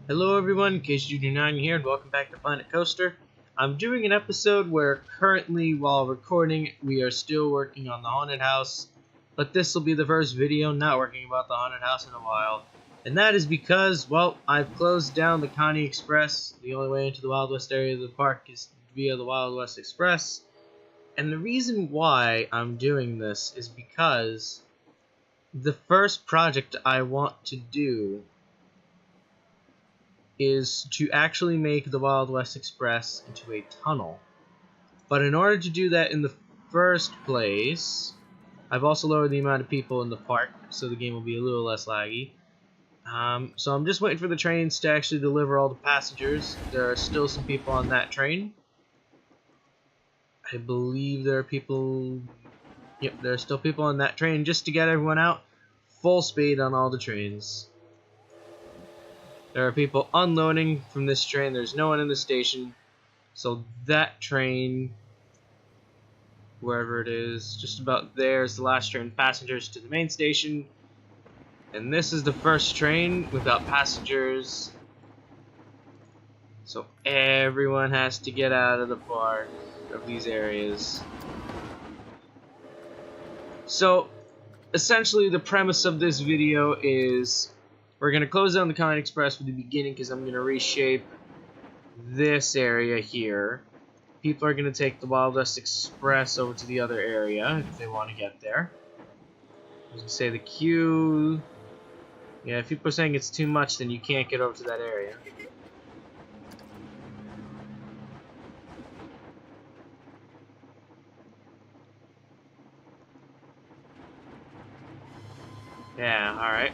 Hello everyone, KG29 here, and welcome back to Planet Coaster. I'm doing an episode where currently, while recording, we are still working on the haunted house, but this will be the first video not working about the haunted house in a while. And that is because, well, I've closed down the Connie Express. The only way into the Wild West area of the park is via the Wild West Express. And the reason why I'm doing this is because the first project I want to do is to actually make the Wild West Express into a tunnel. But in order to do that in the first place, I've also lowered the amount of people in the park, so the game will be a little less laggy. So I'm just waiting for the trains to actually deliver all the passengers. There are still some people on that train. I believe there are people... Yep, there are still people on that train just to get everyone out. Full speed on all the trains. There are people unloading from this train. There's no one in the station. So that train, wherever it is, just about there is the last train passengers to the main station. And this is the first train without passengers. So everyone has to get out of the park, of these areas. So essentially the premise of this video is we're going to close down the Connie Express for the beginning because I'm going to reshape this area here. People are going to take the Wild West Express over to the other area if they want to get there. I was going to say the queue... Yeah, if people are saying it's too much, then you can't get over to that area. Yeah, alright.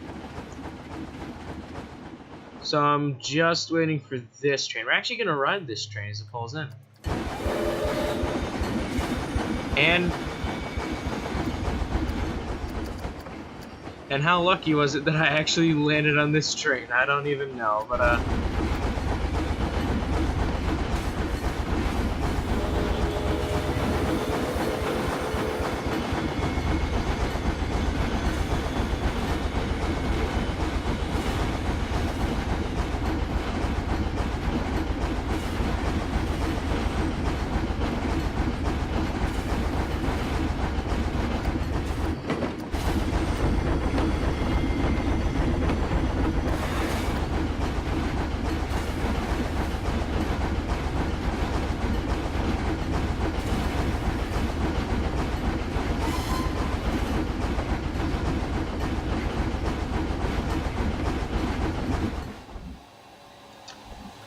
So I'm just waiting for this train. We're actually going to ride this train as it pulls in. And how lucky was it that I actually landed on this train? I don't even know, but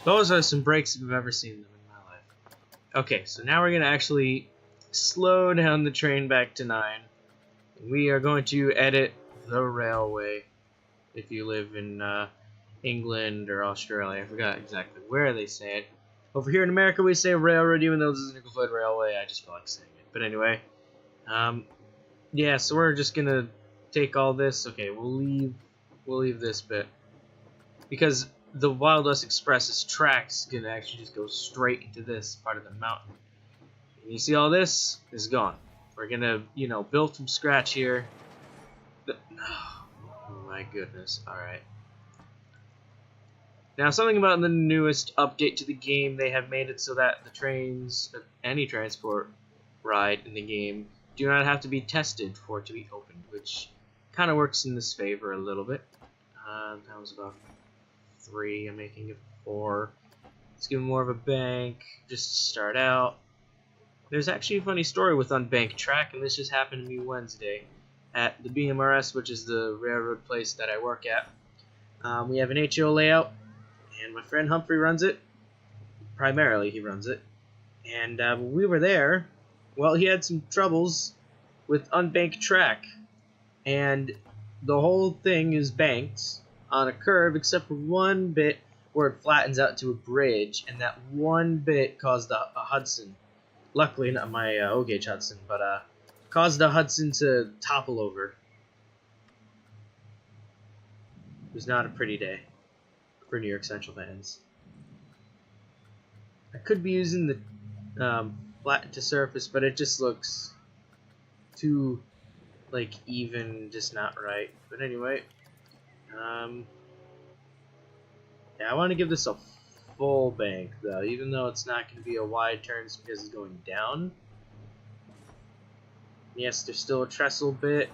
those are some brakes if I've ever seen them in my life. Okay, so now we're going to actually slow down the train back to 9. We are going to edit the railway. If you live in England or Australia, I forgot exactly where they say it. Over here in America we say railroad, even though this is a nickel-foot railway. I just feel like saying it. But anyway, yeah, so we're just going to take all this. Okay, we'll leave this bit. Because the Wild West Express's tracks can actually just go straight into this part of the mountain. And you see all this is gone. We're gonna, build from scratch here. Oh my goodness, alright. Now, something about the newest update to the game, they have made it so that the trains, any transport ride in the game, do not have to be tested for it to be opened, which kind of works in this favor a little bit. That was about 3, I'm making it 4. Let's give them more of a bank, just to start out. There's actually a funny story with Unbanked Track, and this just happened to me Wednesday at the BMRS, which is the railroad place that I work at. We have an HO layout, and my friend Humphrey runs it. Primarily, he runs it. And when we were there, well, he had some troubles with Unbanked Track, and the whole thing is banked on a curve except for one bit where it flattens out to a bridge, and that one bit caused a Hudson. Luckily not my O-gauge Hudson, but caused a Hudson to topple over. It was not a pretty day for New York Central fans. I could be using the flat to surface, but it just looks too even, just not right. But anyway, Yeah, I want to give this a full bank, though, even though it's not going to be a wide turn just because it's going down. Yes, there's still a trestle bit.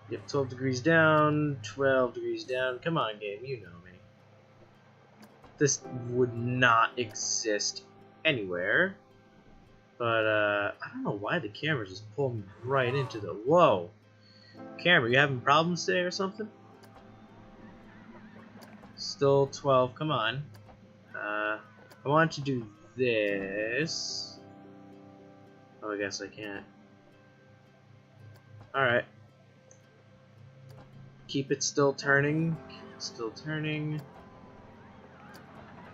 Yep, 12 degrees down, 12 degrees down. Come on, game, you know me. This would not exist anywhere. But, I don't know why the camera just pulled me right into the... Whoa! Camera, you having problems today or something? Still 12, come on. I want to do this. Oh, I guess I can't. Alright. Keep it still turning. Keep it still turning.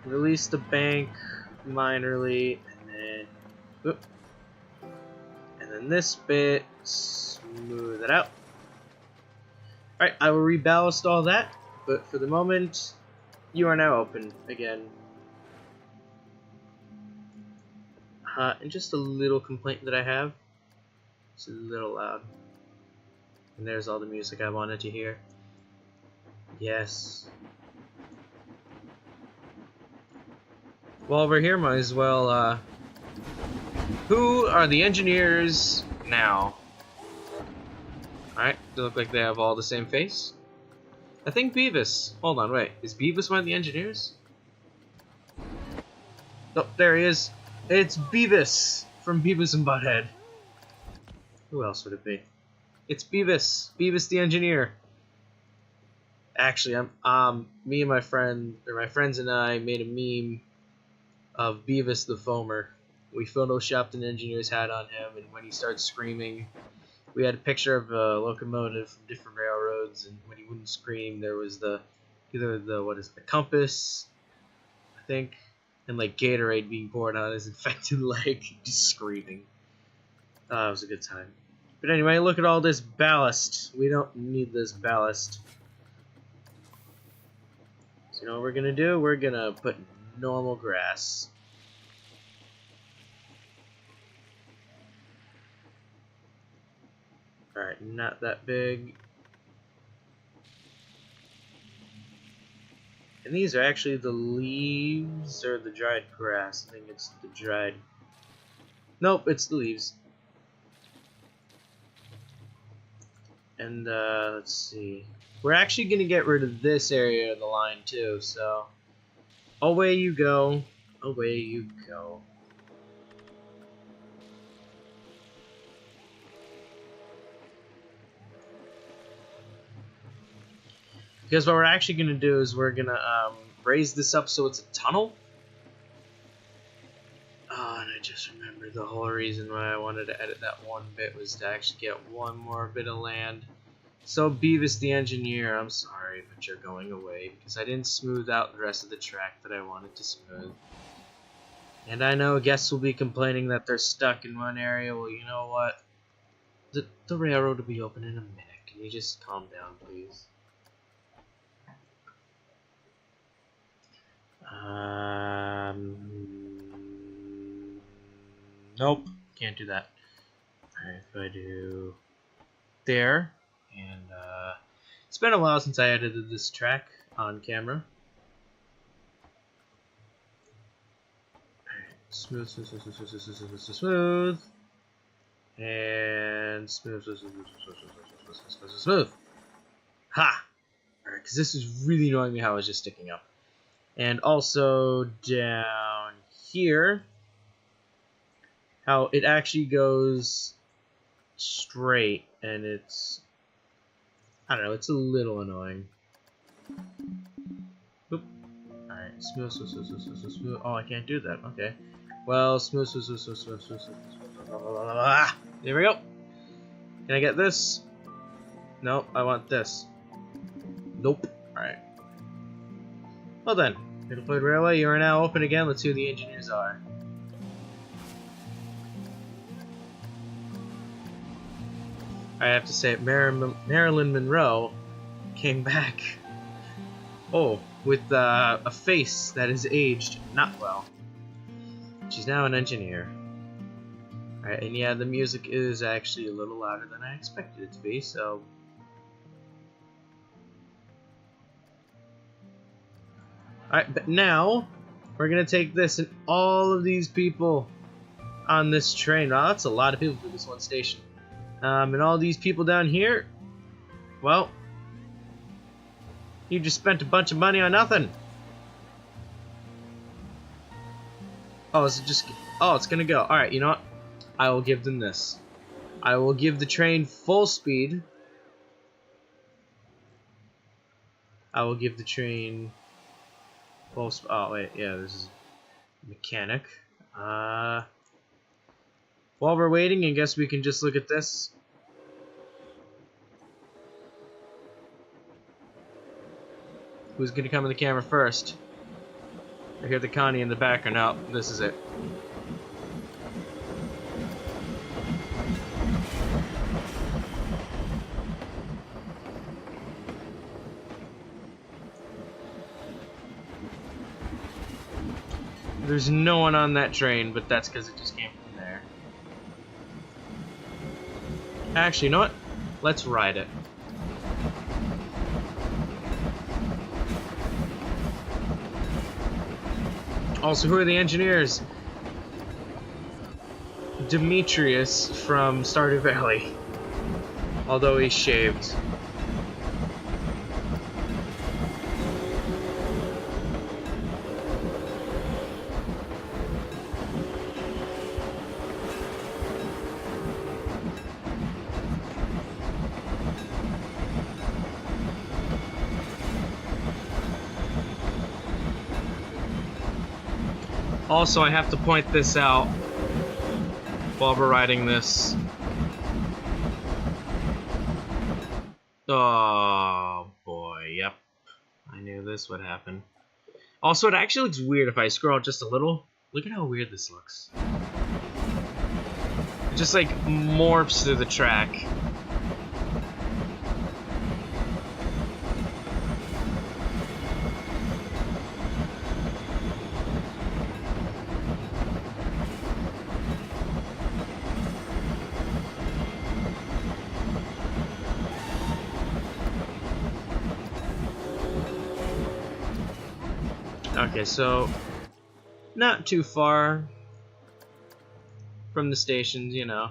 Release the bank minorly, and then... Whoop. And then this bit, smooth it out. Alright, I will reballast all that, but for the moment, you are now open again. And just a little complaint that I have. It's a little loud. And there's all the music I wanted to hear. Yes. While we're here, might as well, who are the engineers now? Alright, they look like they have all the same face. I think Beavis. Hold on, wait. Is Beavis one of the engineers? Oh, there he is. It's Beavis from Beavis and Butthead. Who else would it be? It's Beavis. Beavis the engineer. Actually, me and my friends and I made a meme of Beavis the Foamer. We photoshopped an engineer's hat on him, and when he starts screaming, we had a picture of a locomotive from different railroads, and when he wouldn't scream, there was the compass, I think, and like Gatorade being poured on his infected leg, just screaming. It was a good time. But anyway, look at all this ballast. We don't need this ballast. So you know what we're gonna do? We're gonna put normal grass. Alright, not that big. And these are actually the leaves or the dried grass. I think it's the dried. Nope, it's the leaves. And let's see. We're actually gonna get rid of this area of the line too, so away you go. Away you go. Because what we're actually going to do is we're going to raise this up so it's a tunnel. Oh, and I just remembered the whole reason why I wanted to edit that one bit was to actually get one more bit of land. So Beavis the engineer, I'm sorry, but you're going away because I didn't smooth out the rest of the track that I wanted to smooth. And I know guests will be complaining that they're stuck in one area. Well, you know what? The railroad will be open in a minute. Can you just calm down, please? Nope, can't do that. Alright, if I do there, and it's been a while since I edited this track on camera. Alright, smooth, smooth, smooth, smooth, smooth, smooth, smooth, smooth, and smooth, smooth, smooth, smooth, smooth, smooth, smooth, smooth, smooth. Ha! Alright, because this is really annoying me how it's just sticking up. And also down here, how it actually goes straight, and it's, I don't know, it's a little annoying. Oop. Alright, smooth, smooth, smooth, smooth, smooth, smooth, smooth. Oh, I can't do that. Okay. Well, smooth, smooth, smooth, smooth, smooth, smooth, smooth, smooth. There we go. Can I get this? Nope, I want this. Nope. Alright. Well then, Middleplayed Railway, you are now open again. Let's see who the engineers are. I have to say, Marilyn Monroe came back. Oh, with a face that is aged not well. She's now an engineer. Alright, and yeah, the music is actually a little louder than I expected it to be, so Alright, but now we're gonna take this and all of these people on this train. Wow, that's a lot of people for this one station. And all these people down here, well, you just spent a bunch of money on nothing. Oh, is it just... Oh, it's gonna go. Alright, you know what? I will give them this. I will give the train full speed. I will give the train full speed. Oh, wait, yeah, this is mechanic. While we're waiting, I guess we can just look at this. Who's gonna come in the camera first? I hear the Connie in the background. Now, this is it. There's no one on that train, but that's because it just came from there. Actually, you know what? Let's ride it. Also, who are the engineers? Demetrius from Stardew Valley. Although he's shaved. Also, I have to point this out while we're riding this. Oh boy, yep. I knew this would happen. Also, it actually looks weird if I scroll just a little. Look at how weird this looks. It just like morphs through the track. Okay, so not too far from the stations, you know.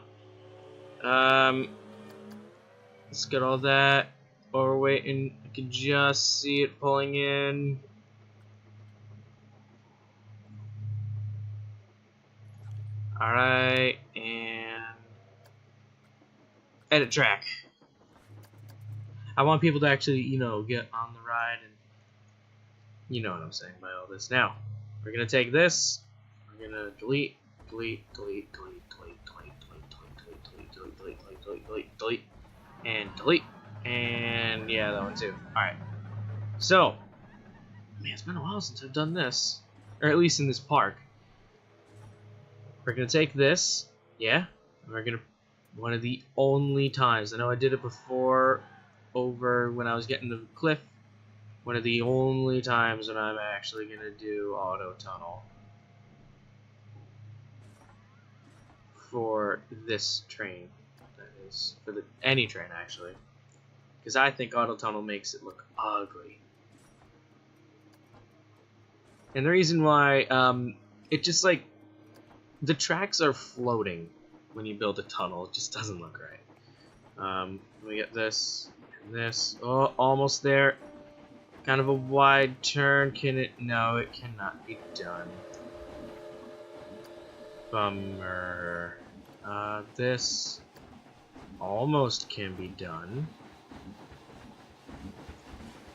Let's get all that. While we're waiting, I can just see it pulling in. Alright, and edit track. I want people to actually, you know, get on the ride, and you know what I'm saying by all this. Now, we're gonna take this, we're gonna delete, and yeah, that one too. Alright. So, man, it's been a while since I've done this. Or at least in this park. We're gonna take this, yeah, and we're gonna, one of the only times, I know I did it before over when I was getting to the cliff, one of the only times when I'm actually gonna do auto tunnel for this train. That is for any train actually, because I think auto tunnel makes it look ugly. And the reason why, it just like the tracks are floating when you build a tunnel. It just doesn't look right. We get this and this. Oh, almost there. Kind of a wide turn. Can it? No, it cannot be done. Bummer. This almost can be done.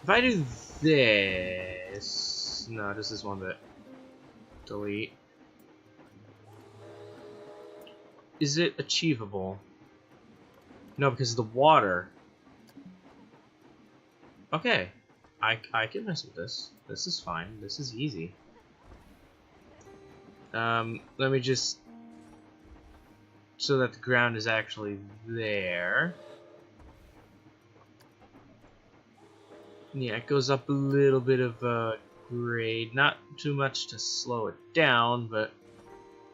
If I do this... No, just this one bit. Delete. Is it achievable? No, because of the water. Okay. I can mess with this. This is fine. This is easy. Let me just... So that the ground is actually there. Yeah, it goes up a little bit of grade. Not too much to slow it down, but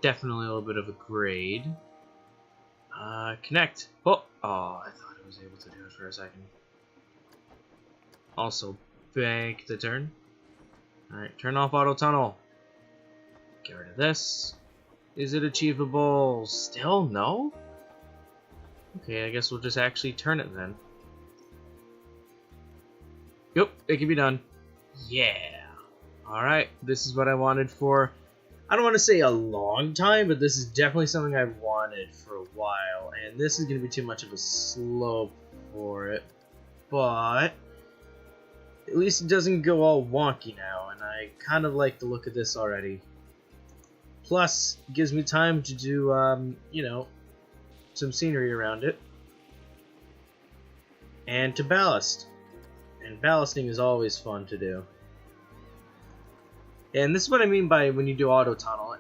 definitely a little bit of a grade. Connect. Oh, I thought I was able to do it for a second. Also, bank the turn. Alright, turn off auto tunnel. Get rid of this. Is it achievable? Still no? Okay, I guess we'll just actually turn it then. Yep, it can be done. Yeah. Alright, this is what I wanted for, I don't want to say a long time, but this is definitely something I've wanted for a while. And this is going to be too much of a slope for it. But at least it doesn't go all wonky now, and I kind of like the look of this already. Plus, it gives me time to do, you know, some scenery around it. And to ballast. And ballasting is always fun to do. And this is what I mean by when you do auto tunnel.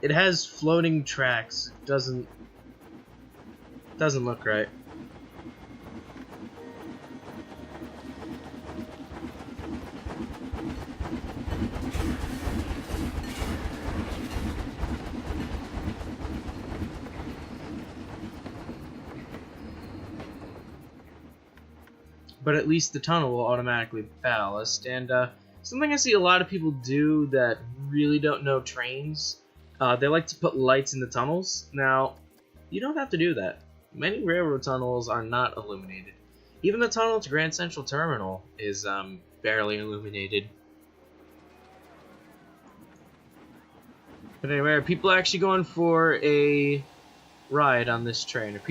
It has floating tracks. It doesn't look right. But at least the tunnel will automatically ballast. And something I see a lot of people do that really don't know trains, they like to put lights in the tunnels. Now, you don't have to do that. Many railroad tunnels are not illuminated. Even the tunnel to Grand Central Terminal is barely illuminated. But anyway, are people actually going for a ride on this train? Are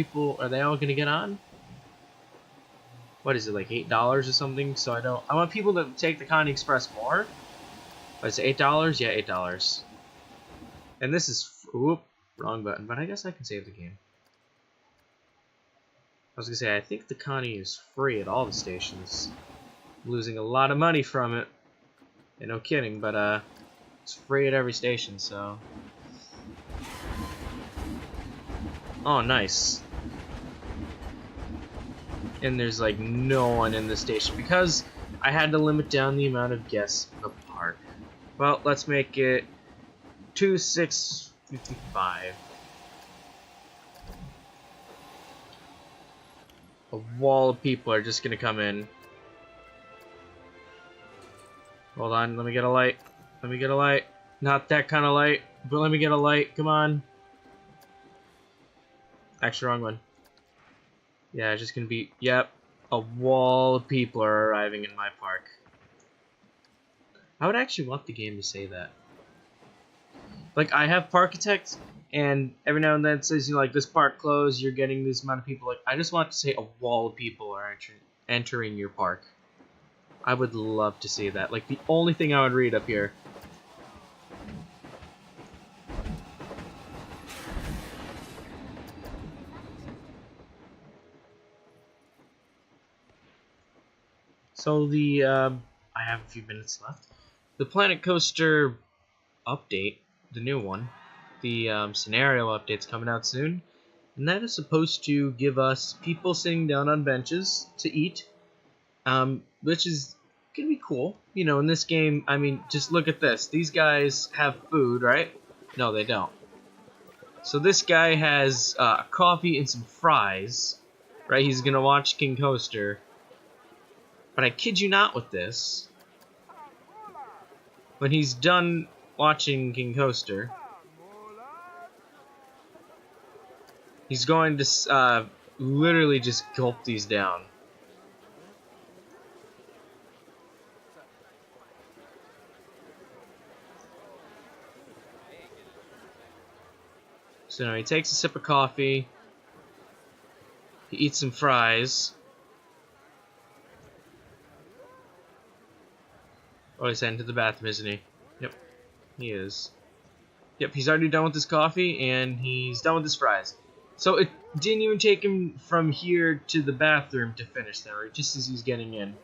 they all going to get on? What is it, like $8 or something? So I want people to take the Connie Express more. What is it, $8? Yeah, $8. And this is, whoop, wrong button, but I guess I can save the game. I was gonna say, I think the Connie is free at all the stations. I'm losing a lot of money from it. Yeah, no kidding, but it's free at every station, so. Oh, nice. And there's like no one in the station because I had to limit down the amount of guests in the park. Well, let's make it 2655. A wall of people are just gonna come in. Hold on, let me get a light. Let me get a light. Not that kind of light, but let me get a light. Come on. Actually, wrong one. Yeah, it's just gonna be, yep, a wall of people are arriving in my park. I would actually want the game to say that. Like, I have Parkitect, and every now and then it says, you know, like, this park closed, you're getting this amount of people. Like, I just want to say a wall of people are entering your park. I would love to see that. Like, the only thing I would read up here. So I have a few minutes left. The Planet Coaster update, the new one, the scenario update's coming out soon, and that is supposed to give us people sitting down on benches to eat, which is gonna be cool. You know, in this game, I mean, just look at this. These guys have food, right? No, they don't. So this guy has coffee and some fries, right? He's gonna watch King Coaster. But I kid you not with this. When he's done watching King Coaster, he's going to literally just gulp these down. So now he takes a sip of coffee, he eats some fries. Oh, he's heading to the bathroom, isn't he? Yep, he is. Yep, he's already done with his coffee, and he's done with his fries. So it didn't even take him from here to the bathroom to finish that, right? Just as he's getting in.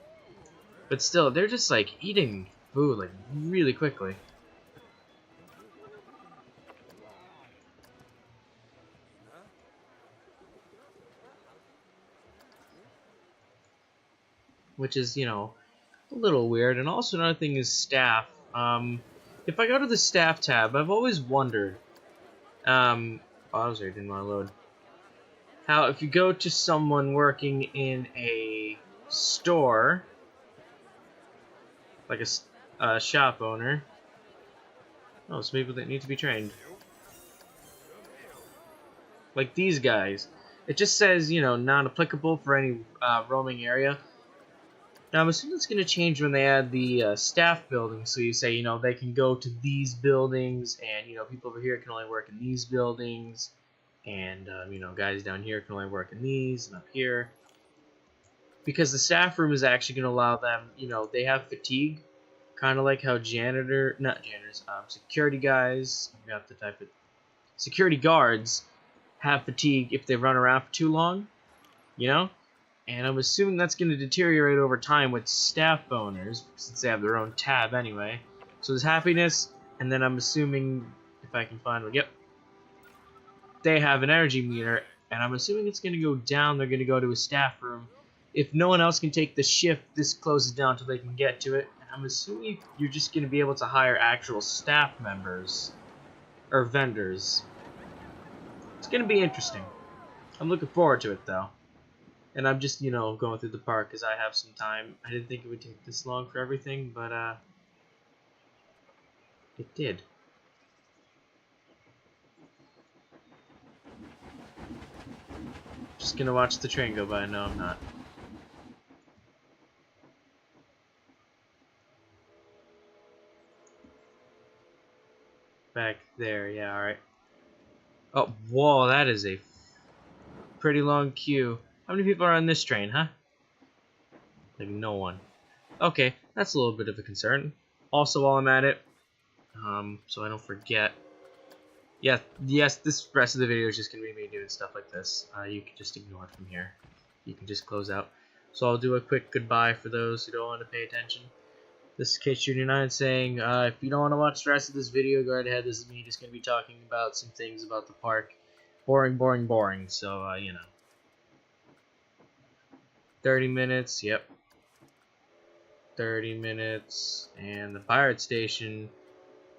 But still, they're just, like, eating food, like, really quickly. Which is, you know, a little weird. And also another thing is staff. If I go to the staff tab, I've always wondered, oh, I was already didn't want to load. How if you go to someone working in a store, like a shop owner. Oh, some people that need to be trained. Like these guys. It just says, you know, not applicable for any roaming area. Now, I'm assuming it's going to change when they add the staff building. So you say, you know, they can go to these buildings, and, you know, people over here can only work in these buildings. And, you know, guys down here can only work in these, and up here. Because the staff room is actually going to allow them, you know, they have fatigue. Kind of like how security guys, I forgot the type of, security guards have fatigue if they run around for too long, you know? And I'm assuming that's going to deteriorate over time with staff boners, since they have their own tab anyway. So there's happiness, and then I'm assuming, if I can find one, yep, they have an energy meter, and I'm assuming it's going to go down. They're going to go to a staff room. If no one else can take the shift, this closes down until they can get to it. And I'm assuming you're just going to be able to hire actual staff members, or vendors. It's going to be interesting. I'm looking forward to it, though. And I'm just, you know, going through the park because I have some time. I didn't think it would take this long for everything, but, it did. Just gonna watch the train go by. No, I'm not. Back there, yeah, alright. Oh, whoa, that is a pretty long queue. How many people are on this train, huh? Like, no one. Okay, that's a little bit of a concern. Also, while I'm at it, so I don't forget. Yeah, yes, this rest of the video is just gonna be me doing stuff like this. You can just ignore it from here. You can just close out. So I'll do a quick goodbye for those who don't want to pay attention. This is K-Junior9 saying, if you don't want to watch the rest of this video, go right ahead. This is me just going to be talking about some things about the park. Boring, boring, boring. So, you know. 30 minutes, yep. 30 minutes. And the pirate station,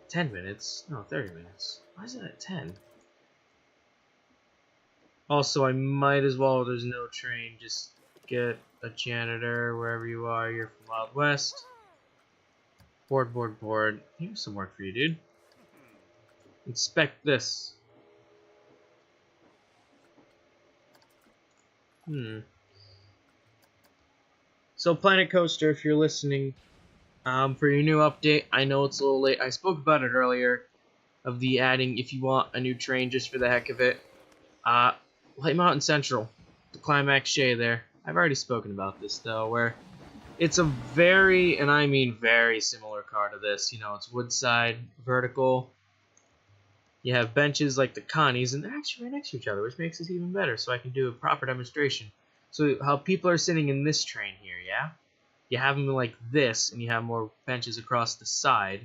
10 minutes. No, 30 minutes. Why is it at 10? Also, I might as well, there's no train, just get a janitor wherever you are. You're from Wild West. Board. Here's some work for you, dude. Inspect this. So, Planet Coaster, if you're listening, for your new update, I know it's a little late. I spoke about it earlier, of the adding, if you want a new train just for the heck of it. Light Mountain Central, the Climax Shay there. I've already spoken about this, though, where it's a very, and I mean very similar car to this. You know, it's woodside, vertical. You have benches like the Connies, and they're actually right next to each other, which makes this even better, so I can do a proper demonstration. So how people are sitting in this train here, yeah? You have them like this, and you have more benches across the side.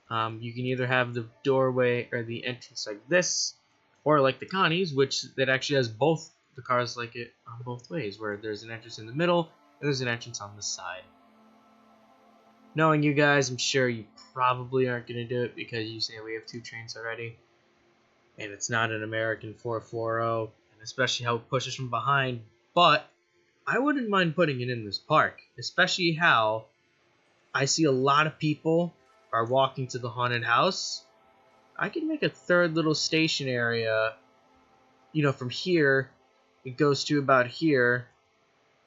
You can either have the doorway or the entrance like this, or like the Connies, which that actually has both the cars like it on both ways, where there's an entrance in the middle, and there's an entrance on the side. Knowing you guys, I'm sure you probably aren't going to do it because you say we have 2 trains already. And it's not an American 440, and especially how it pushes from behind. But I wouldn't mind putting it in this park, especially how I see a lot of people are walking to the haunted house. I can make a third little station area, you know, from here, it goes to about here,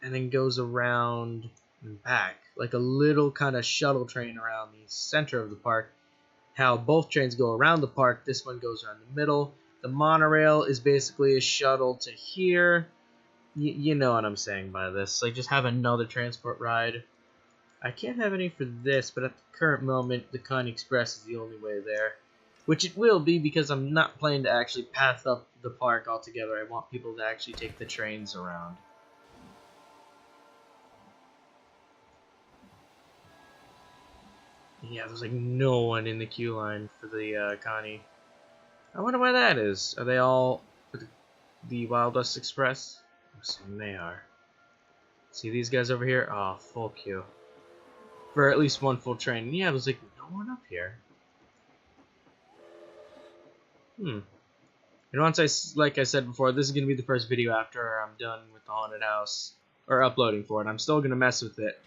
and then goes around and back, like a little kind of shuttle train around the center of the park. How both trains go around the park, this one goes around the middle. The monorail is basically a shuttle to here. You know what I'm saying by this. Like, just have another transport ride. I can't have any for this, but at the current moment, the Connie Express is the only way there. Which it will be, because I'm not planning to actually path up the park altogether. I want people to actually take the trains around. Yeah, there's like no one in the queue line for the Connie. I wonder why that is. Are they all for the Wild West Express? I'm assuming they are. See these guys over here? Oh, full queue. For at least one full train. Yeah, there's like no one up here. And like I said before, this is going to be the first video after I'm done with the haunted house. Or uploading for it. I'm still going to mess with it.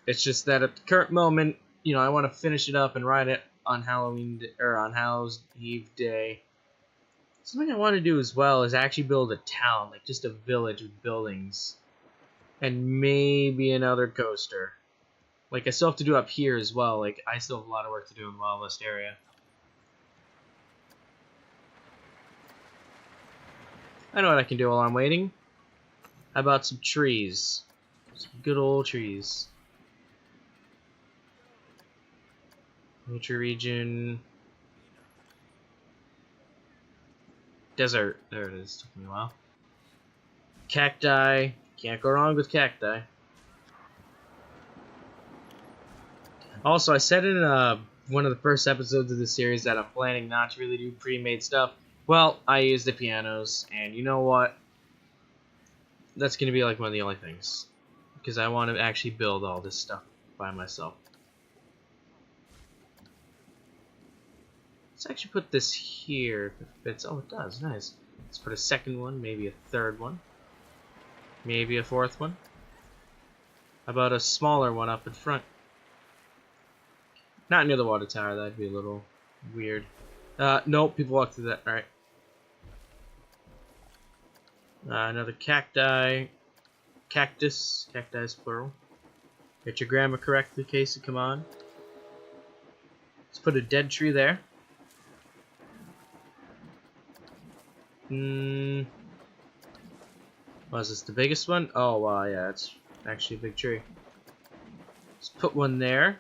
It's just that at the current moment, you know, I want to finish it up and ride it on on Hallows Eve day. Something I want to do as well is actually build a town, like just a village with buildings, and maybe another coaster. Like I still have to do up here as well. Like I still have a lot of work to do in the Wild West area. I know what I can do while I'm waiting. How about some trees? Some good old trees. Nature region. Desert. There it is. Took me a while. Cacti. Can't go wrong with cacti. Also, I said in one of the first episodes of the series that I'm planning not to really do pre-made stuff. Well, I use the pianos, and you know what? That's going to be like one of the only things. Because I want to actually build all this stuff by myself. Let's actually put this here if it fits. Oh, it does. Nice. Let's put a second one, maybe a third one. Maybe a fourth one. How about a smaller one up in front? Not near the water tower, that'd be a little weird. Nope, people walk through that. Alright. Another cacti. Cactus. Cacti is plural. Get your grammar correctly, Casey, come on. Let's put a dead tree there. Was this the biggest one? Oh, wow, yeah, it's actually a big tree. Let's put one there.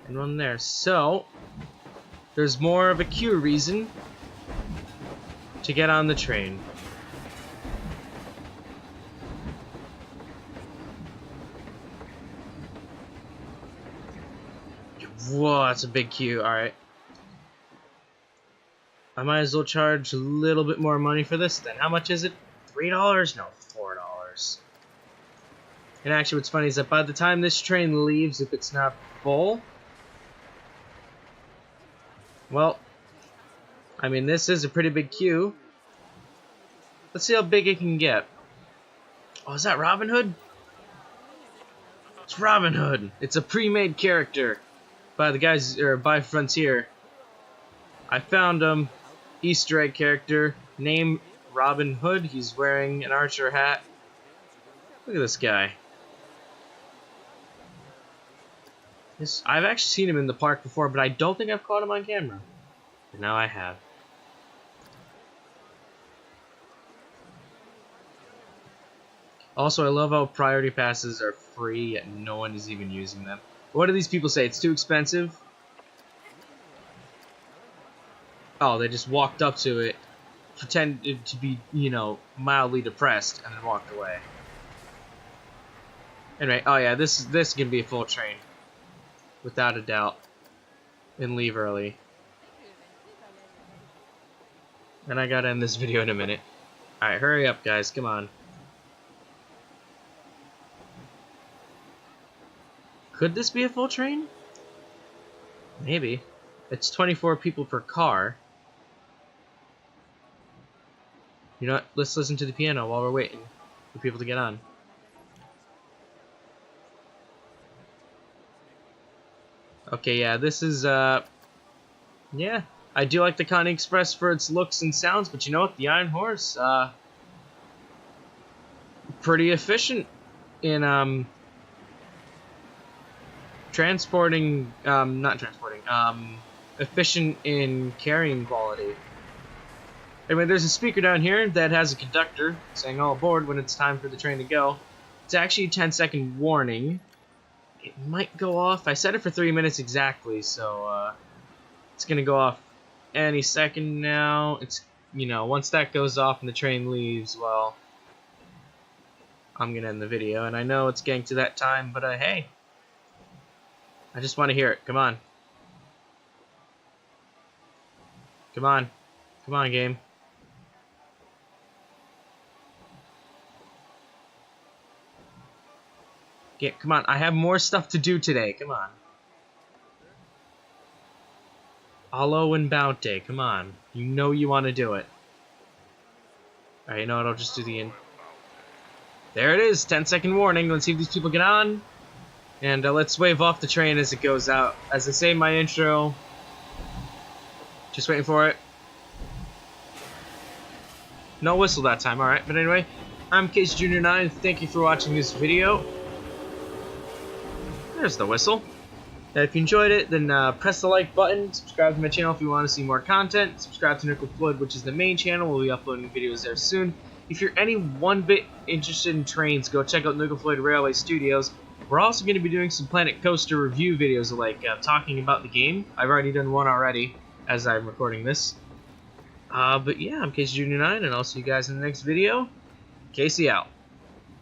And one there. So, there's more of a queue reason to get on the train. Whoa, that's a big queue. Alright. I might as well charge a little bit more money for this then. How much is it? $3? No, $4. And actually what's funny is that by the time this train leaves, if it's not full, well, I mean, this is a pretty big queue. Let's see how big it can get. Oh, is that Robin Hood? It's Robin Hood. It's a pre-made character by the guys, or by Frontier. I found him. Easter egg character. Name Robin Hood. He's wearing an archer hat. Look at this guy. I've actually seen him in the park before, but I don't think I've caught him on camera. But now I have. Also, I love how priority passes are free, yet no one is even using them. What do these people say? It's too expensive? Oh, they just walked up to it, pretended to be, you know, mildly depressed, and then walked away. Anyway, oh yeah, this is gonna be a full train. Without a doubt. And leave early. And I gotta end this video in a minute. Alright, hurry up, guys. Come on. Could this be a full train? Maybe. It's 24 people per car. You know what? Let's listen to the piano while we're waiting for people to get on. Okay, yeah, this is, yeah. I do like the Connie Express for its looks and sounds, but you know what? The Iron Horse, pretty efficient in, efficient in carrying quality. Anyway, there's a speaker down here that has a conductor saying all aboard when it's time for the train to go. It's actually a 10-second warning. It might go off. I set it for 3 minutes exactly, so it's gonna go off any second now. It's, you know, once that goes off and the train leaves, well, I'm gonna end the video. And I know it's getting to that time, but hey, I just want to hear it. Come on. Come on. Come on, game. Come on, I have more stuff to do today. Come on. Hollow and Bounty. Come on. You know you want to do it. Alright, you know what? I'll just do the end. There it is. 10-second warning. Let's see if these people get on. And let's wave off the train as it goes out. As I say in my intro, just waiting for it. No whistle that time, alright. But anyway, I'm Case Junior 9. Thank you for watching this video. There's the whistle. Now, if you enjoyed it, then press the like button. Subscribe to my channel if you want to see more content. Subscribe to NFPlanet, which is the main channel. We'll be uploading videos there soon. If you're any one bit interested in trains, go check out NFPlanet Railway Studios. We're also going to be doing some Planet Coaster review videos, like talking about the game. I've already done one already as I'm recording this. But yeah, I'm Casey Junior 9, and I'll see you guys in the next video. Casey out.